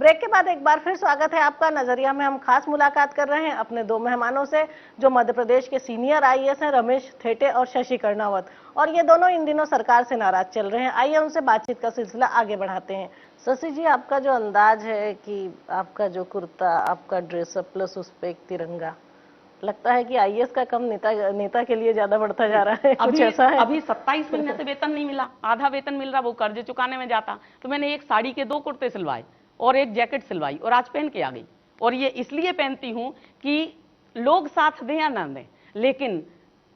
Break के बाद एक बार फिर स्वागत है आपका। नजरिया में हम खास मुलाकात कर रहे हैं अपने दो मेहमानों से, जो मध्य प्रदेश के सीनियर आईएएस हैं, रमेश थेटे और शशि कर्णावत। और ये दोनों इन दिनों सरकार से नाराज चल रहे हैं। आइए उनसे बातचीत का सिलसिला आगे बढ़ाते हैं। शशि जी, आपका जो अंदाज है कि आपका जो कुर्ता, आपका ड्रेसअप प्लस उस पर एक तिरंगा, लगता है कि आईएएस का कम नेता के लिए ज्यादा बढ़ता जा रहा है। कुछ ऐसा है? अभी 27 महीने से वेतन नहीं मिला, आधा वेतन मिल रहा, वो कर्ज चुकाने में जाता। तो मैंने एक साड़ी के 2 कुर्ते सिलवाए और एक जैकेट सिलवाई और आज पहन के आ गई। और ये इसलिए पहनती हूं कि लोग साथ दें या ना दें, लेकिन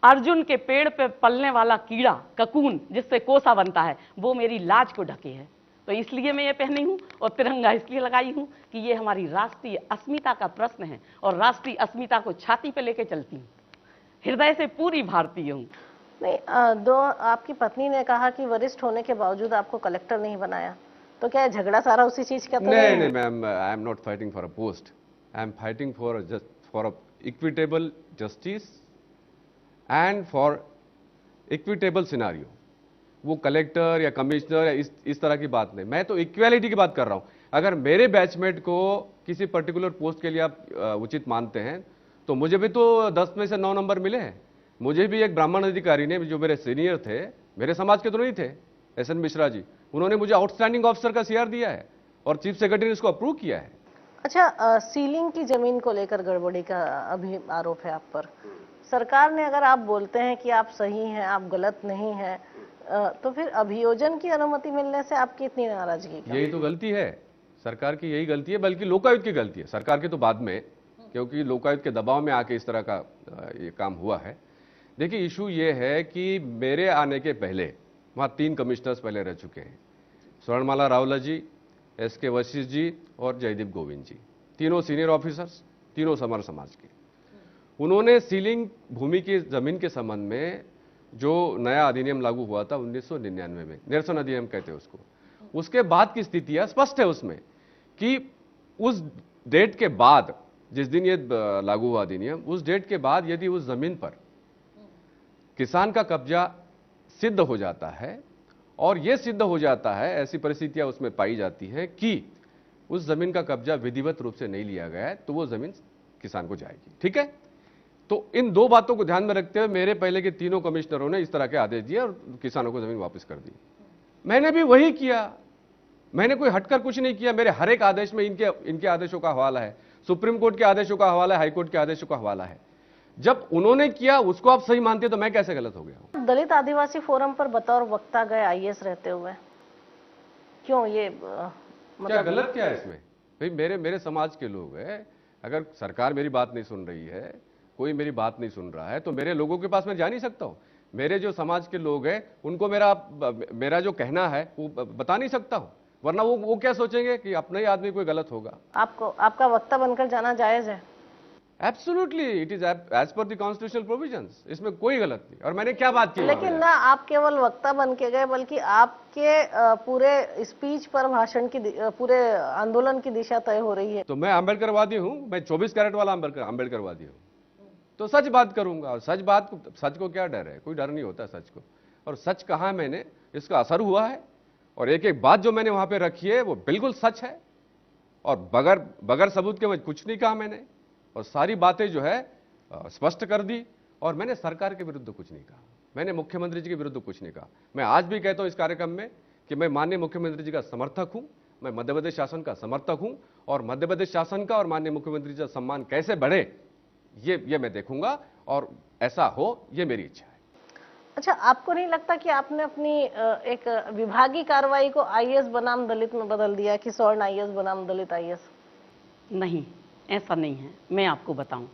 अर्जुन के पेड़ पे पलने वाला कीड़ा, ककून जिससे कोसा बनता है, वो मेरी लाज को ढके है। तो इसलिए मैं ये पहनी हूं और तिरंगा इसलिए लगाई हूं कि ये हमारी राष्ट्रीय अस्मिता का प्रश्न है और राष्ट्रीय अस्मिता को छाती पे लेके चलती हूं। हृदय से पूरी भारतीय हूं। नहीं, आपकी पत्नी ने कहा कि वरिष्ठ होने के बावजूद आपको कलेक्टर नहीं बनाया, तो क्या झगड़ा सारा उसी चीज का? तो नहीं ma'am, I am not fighting for a post, I am fighting for equitable justice and for equitable scenario. वो कलेक्टर या कमिश्नर या इस तरह की बात नहीं, मैं तो इक्वालिटी की बात कर रहा हूं। अगर मेरे बैचमेट को किसी पर्टिकुलर पोस्ट के लिए आप उचित मानते हैं, तो मुझे भी तो 10 में से 9 नंबर मिले हैं। मुझे भी एक ब्राह्मण अधिकारी ने, जो मेरे सीनियर थे, मेरे समाज के तो नहीं थे, एसएन मिश्रा जी, उन्होंने मुझे आउटस्टैंडिंग ऑफिसर का सीआर दिया है और चीफ सेक्रेटरी ने इसको अप्रूव किया है। अच्छा, सीलिंग की जमीन को लेकर गड़बड़ी का अभी आरोप है आप पर। सरकार ने, अगर आप बोलते हैं कि आप सही हैं, आप गलत नहीं हैं, तो फिर अभियोजन की अनुमति मिलने से आपकी इतनी नाराजगी? यही तो गलती है सरकार की, यही गलती है, बल्कि लोकायुक्त की गलती है। सरकार की तो बाद में, क्योंकि लोकायुक्त के दबाव में आके इस तरह का ये काम हुआ है। देखिए, इशू ये है कि मेरे आने के पहले वहाँ 3 कमिश्नर्स पहले रह चुके हैं, स्वर्णमाला रावला जी, एसके वशिष्ठ जी और जयदीप गोविंद जी, तीनों सीनियर ऑफिसर्स, तीनों समर समाज के। उन्होंने सीलिंग भूमि की जमीन के संबंध में जो नया अधिनियम लागू हुआ था 1999 में, निरसन अधिनियम कहते हैं उसको, उसके बाद की स्थितियां स्पष्ट है उसमें कि उस डेट के बाद, जिस दिन ये लागू हुआ अधिनियम, उस डेट के बाद यदि उस जमीन पर किसान का कब्जा सिद्ध हो जाता है, और यह सिद्ध हो जाता है, ऐसी परिस्थितियां उसमें पाई जाती हैं कि उस जमीन का कब्जा विधिवत रूप से नहीं लिया गया है, तो वो जमीन किसान को जाएगी। ठीक है, तो इन 2 बातों को ध्यान में रखते हुए मेरे पहले के 3 कमिश्नरों ने इस तरह के आदेश दिए और किसानों को जमीन वापस कर दी। मैंने भी वही किया, मैंने कोई हटकर कुछ नहीं किया। मेरे हर एक आदेश में इनके आदेशों का हवाला है, सुप्रीम कोर्ट के आदेशों का हवाला है, हाईकोर्ट के आदेशों का हवाला है। जब उन्होंने किया उसको आप सही मानते तो मैं कैसे गलत हो गया? दलित आदिवासी फोरम पर बतौर वक्ता गए आईएएस रहते हुए, क्यों ये क्या गलत क्या है इसमें? भाई मेरे समाज के लोग हैं, अगर सरकार मेरी बात नहीं सुन रही है, कोई मेरी बात नहीं सुन रहा है, तो मेरे लोगों के पास मैं जा नहीं सकता हूं। मेरे जो समाज के लोग हैं उनको मेरा जो कहना है वो बता नहीं सकता हूं, वरना वो क्या सोचेंगे कि अपना ही आदमी कोई गलत होगा। आपका वक्ता बनकर जाना जायज है? Absolutely, it is as per the constitutional provisions, इसमें कोई गलत नहीं। और मैंने क्या बात की? लेकिन ना आप केवल वक्ता बन के गए, बल्कि आपके पूरे स्पीच पर, भाषण की, पूरे आंदोलन की दिशा तय हो रही है। तो मैं अम्बेडकरवादी हूं, मैं 24 कैरेट वाला अम्बेडकरवादी हूं, तो सच बात करूंगा। और सच को क्या डर है? कोई डर नहीं होता सच को। और सच कहा मैंने, इसका असर हुआ है, और एक एक बात जो मैंने वहां पे रखी है वो बिल्कुल सच है, और बगैर सबूत के मैं कुछ नहीं कहा मैंने, और सारी बातें जो है स्पष्ट कर दी। और मैंने सरकार के विरुद्ध कुछ नहीं कहा, मैंने मुख्यमंत्री जी के विरुद्ध कुछ नहीं कहा। मैं आज भी कहता हूं इस कार्यक्रम में कि मैं माननीय मुख्यमंत्री जी का समर्थक हूं, मैं मध्य प्रदेश शासन का समर्थक हूं, और मध्य प्रदेश शासन का और माननीय मुख्यमंत्री जी का सम्मान कैसे बढ़े ये मैं देखूंगा, और ऐसा हो ये मेरी इच्छा है। अच्छा, आपको नहीं लगता कि आपने अपनी एक विभागीय कार्रवाई को आईएएस बनाम दलित में बदल दिया कि स्वर्ण आईएएस बनाम दलित आईएएस? नहीं, ऐसा नहीं है। मैं आपको बताऊं,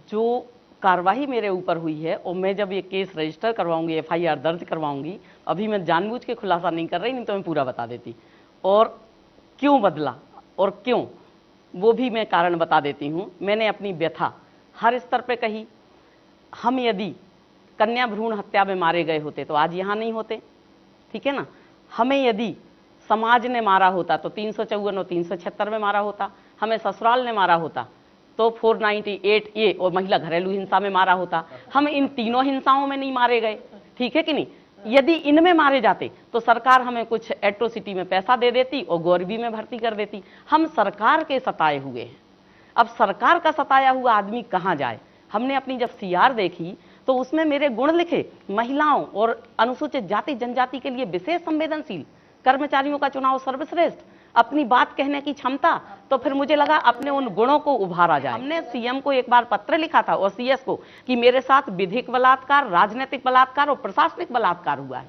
जो कार्रवाई मेरे ऊपर हुई है, और मैं जब ये केस रजिस्टर करवाऊंगी, एफआईआर दर्ज करवाऊंगी, अभी मैं जानबूझ के खुलासा नहीं कर रही, नहीं तो मैं पूरा बता देती। और क्यों बदला और क्यों, वो भी मैं कारण बता देती हूं। मैंने अपनी व्यथा हर स्तर पे कही। हम यदि कन्या भ्रूण हत्या में मारे गए होते तो आज यहां नहीं होते, ठीक है ना। हमें यदि समाज ने मारा होता तो 354 और 376 में मारा होता, हमें ससुराल ने मारा होता तो 498A और महिला घरेलू हिंसा में मारा होता। हम इन तीनों हिंसाओं में नहीं मारे गए, ठीक है कि नहीं। यदि इनमें मारे जाते तो सरकार हमें कुछ एट्रोसिटी में पैसा दे देती और गौरवी में भर्ती कर देती। हम सरकार के सताए हुए हैं। अब सरकार का सताया हुआ आदमी कहां जाए? हमने अपनी जब सीआर देखी तो उसमें मेरे गुण लिखे, महिलाओं और अनुसूचित जाति जनजाति के लिए विशेष संवेदनशील, कर्मचारियों का चुनाव सर्वश्रेष्ठ, अपनी बात कहने की क्षमता। तो फिर मुझे लगा अपने उन गुणों को उभारा जाए। हमने सीएम को एक बार पत्र लिखा था और सीएस को कि मेरे साथ विधिक बलात्कार, राजनीतिक बलात्कार और प्रशासनिक बलात्कार हुआ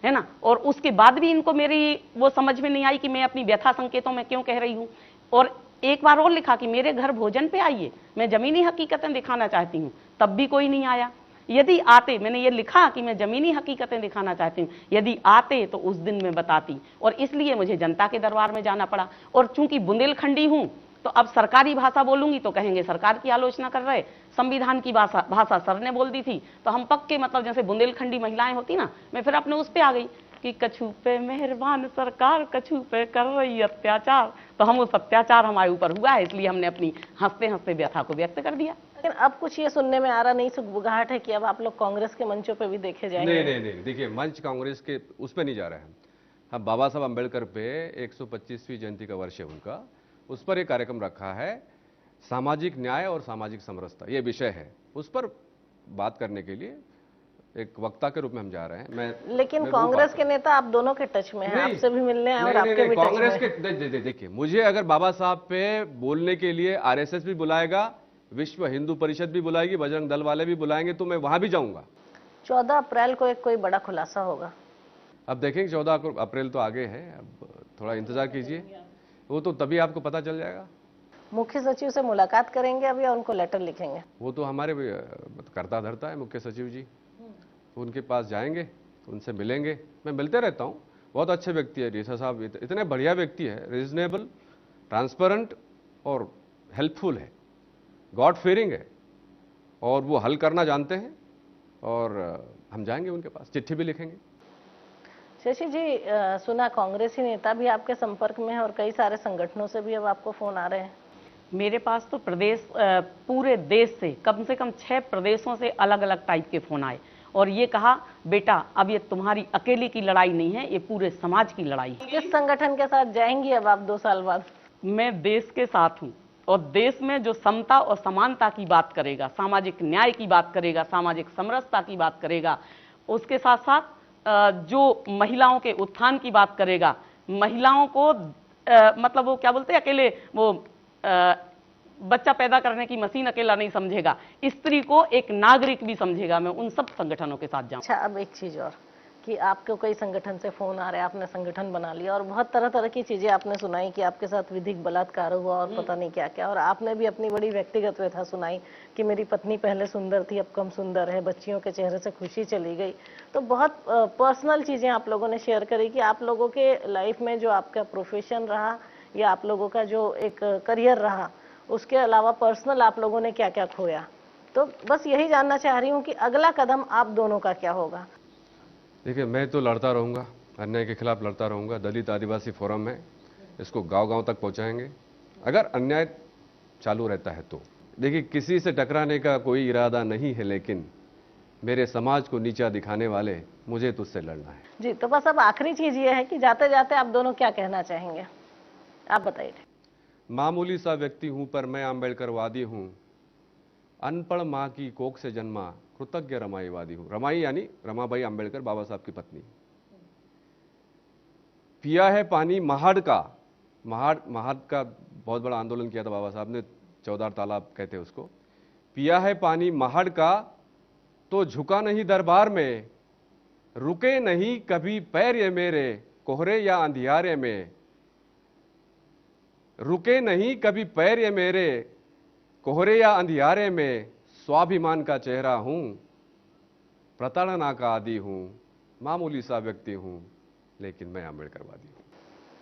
है ना। और उसके बाद भी इनको मेरी वो समझ में नहीं आई कि मैं अपनी व्यथा संकेतों में क्यों कह रही हूं। और एक बार और लिखा कि मेरे घर भोजन पे आइए, मैं जमीनी हकीकतें दिखाना चाहती हूं, तब भी कोई नहीं आया। यदि आते, मैंने ये लिखा कि मैं जमीनी हकीकतें दिखाना चाहती हूं, यदि आते तो उस दिन मैं बताती, और इसलिए मुझे जनता के दरबार में जाना पड़ा। और चूंकि बुंदेलखंडी हूं तो अब सरकारी भाषा बोलूंगी तो कहेंगे सरकार की आलोचना कर रहे। संविधान की भाषा सर ने बोल दी थी तो हम पक्के, मतलब जैसे बुंदेलखंडी महिलाएं होती ना, मैं फिर अपने उस पे आ गई कि कछु पे मेहरबान सरकार, कछु पे कर रही अत्याचार। तो हम उस अत्याचार हमारे ऊपर हुआ है, इसलिए हमने अपनी हंसते हंसते व्यथा को व्यक्त कर दिया। लेकिन अब कुछ ये सुनने में आ रहा, नहीं सुगबुगाहट है कि अब आप लोग कांग्रेस के मंचों पे भी देखे जाएंगे। नहीं, देखिए मंच कांग्रेस के उस पर नहीं जा रहे हैं हम। बाबा साहब अम्बेडकर पे 125वीं जयंती का वर्ष है उनका, उस पर एक कार्यक्रम रखा है, सामाजिक न्याय और सामाजिक समरसता, ये विषय है। उस पर बात करने के लिए एक वक्ता के रूप में हम जा रहे हैं। लेकिन कांग्रेस के नेता आप दोनों के टच में हैं, आपसे भी मिलने हैं और आपके भी टच में कांग्रेस के देखिए, मुझे अगर बाबा साहब पे बोलने के लिए आरएसएस भी बुलाएगा, विश्व हिंदू परिषद भी बुलाएगी, बजरंग दल वाले भी बुलाएंगे तो मैं वहां भी जाऊंगा। 14 अप्रैल को एक कोई बड़ा खुलासा होगा। अब देखेंगे, 14 अप्रैल तो आगे है, अब थोड़ा इंतजार कीजिए, वो तो तभी आपको पता चल जाएगा। मुख्य सचिव से मुलाकात करेंगे अब या उनको लेटर लिखेंगे? वो तो हमारे करता धरता है मुख्य सचिव जी, तो उनके पास जाएंगे, उनसे मिलेंगे। मैं मिलते रहता हूँ, बहुत अच्छे व्यक्ति है रीसा साहब, इतने बढ़िया व्यक्ति है, रीजनेबल, ट्रांसपेरेंट और हेल्पफुल है, गॉड फेयरिंग है, और वो हल करना जानते हैं। और हम जाएंगे उनके पास, चिट्ठी भी लिखेंगे। शशि जी, सुना कांग्रेसी नेता भी आपके संपर्क में है और कई सारे संगठनों से भी अब आपको फोन आ रहे हैं। मेरे पास तो प्रदेश, पूरे देश से कम 6 प्रदेशों से अलग अलग टाइप के फोन आए और ये कहा, बेटा अब ये तुम्हारी अकेले की लड़ाई नहीं है, ये पूरे समाज की लड़ाई है। किस संगठन के साथ जाएंगी अब आप 2 साल बाद? मैं देश के साथ हूँ, और देश में जो समता और समानता की बात करेगा, सामाजिक न्याय की बात करेगा, सामाजिक समरसता की बात करेगा, उसके साथ साथ जो महिलाओं के उत्थान की बात करेगा, महिलाओं को मतलब वो क्या बोलते हैं, अकेले वो बच्चा पैदा करने की मशीन अकेला नहीं समझेगा, स्त्री को एक नागरिक भी समझेगा। मैं उन सब संगठनों के साथ जाऊं। अच्छा, अब एक चीज और कि आपको कई संगठन से फोन आ रहे हैं, आपने संगठन बना लिया और बहुत तरह तरह की चीजें आपने सुनाई कि आपके साथ विधिक बलात्कार हुआ और पता नहीं क्या क्या, और आपने भी अपनी बड़ी व्यक्तिगत व्यथा सुनाई कि मेरी पत्नी पहले सुंदर थी अब कम सुंदर है, बच्चियों के चेहरे से खुशी चली गई। तो बहुत पर्सनल चीजें आप लोगों ने शेयर करी कि आप लोगों के लाइफ में जो आपका प्रोफेशन रहा या आप लोगों का जो एक करियर रहा, उसके अलावा पर्सनल आप लोगों ने क्या क्या खोया। तो बस यही जानना चाह रही हूँ कि अगला कदम आप दोनों का क्या होगा। देखिए, मैं तो लड़ता रहूँगा, अन्याय के खिलाफ लड़ता रहूँगा। दलित आदिवासी फोरम है, इसको गांव-गांव तक पहुँचाएंगे अगर अन्याय चालू रहता है तो। देखिए, किसी से टकराने का कोई इरादा नहीं है, लेकिन मेरे समाज को नीचा दिखाने वाले, मुझे तो उससे लड़ना है जी। तो बस अब आखिरी चीज ये है कि जाते जाते आप दोनों क्या कहना चाहेंगे, आप बताइए। मामूली सा व्यक्ति हूं पर मैं अम्बेडकरवादी हूं, अनपढ़ माँ की कोख से जन्मा कृतज्ञ रमाईवादी हूं। रमाई यानी रमाबाई अम्बेडकर, बाबा साहब की पत्नी। पिया है पानी महाड़ का, महाड़ का बहुत बड़ा आंदोलन किया था बाबा साहब ने, 14 तालाब कहते हैं उसको। पिया है पानी महाड़ का तो झुका नहीं दरबार में, रुके नहीं कभी पैर ये मेरे कोहरे या अंधियारे में, रुके नहीं कभी पैर ये मेरे कोहरे या अंधियारे में, स्वाभिमान का चेहरा हूं, प्रताड़ना का आदी हूं, मामूली सा व्यक्ति हूं, लेकिन मैं अम्बेडकरवादी हूं।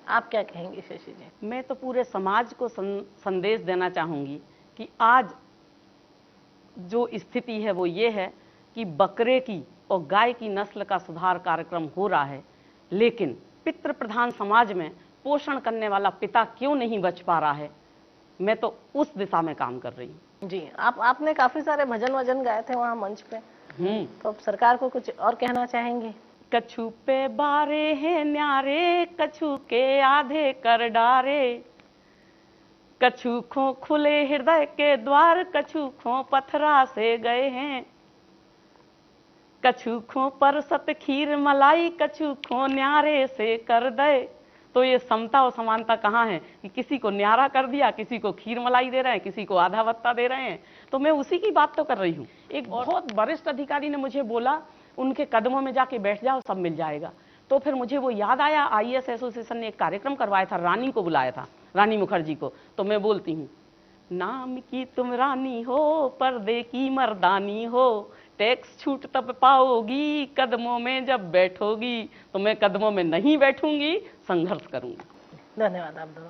आप क्या कहेंगे शशि जी? मैं तो पूरे समाज को संदेश देना चाहूंगी कि आज जो स्थिति है वो ये है कि बकरे की और गाय की नस्ल का सुधार कार्यक्रम हो रहा है, लेकिन पितृ प्रधान समाज में पोषण करने वाला पिता क्यों नहीं बच पा रहा है। मैं तो उस दिशा में काम कर रही हूँ। जी, आपने काफी सारे भजन वजन गाए थे वहाँ मंच पे, तो अब सरकार को कुछ और कहना चाहेंगे? कछु पे बारे हैं न्यारे, कछु के आधे कर डारे, कछु खो खुले हृदय के द्वार, कछु खो पथरा से गए हैं, कछु खो परसत खीर मलाई, कछु खो न्यारे से कर दे। तो ये समता और समानता कहाँ है कि किसी को न्यारा कर दिया, किसी को खीर मलाई दे रहे हैं, किसी को आधा भत्ता दे रहे हैं। तो मैं उसी की बात तो कर रही हूँ। एक बहुत वरिष्ठ अधिकारी ने मुझे बोला उनके कदमों में जाके बैठ जाओ, सब मिल जाएगा। तो फिर मुझे वो याद आया, आईएएस एसोसिएशन ने एक कार्यक्रम करवाया था, रानी को बुलाया था, रानी मुखर्जी को। तो मैं बोलती हूँ, नाम की तुम रानी हो, पर्दे की मर्दानी हो, टैक्स छूट तब पाओगी, कदमों में जब बैठोगी। तो मैं कदमों में नहीं बैठूंगी, संघर्ष करूंगी। धन्यवाद आप दोनों।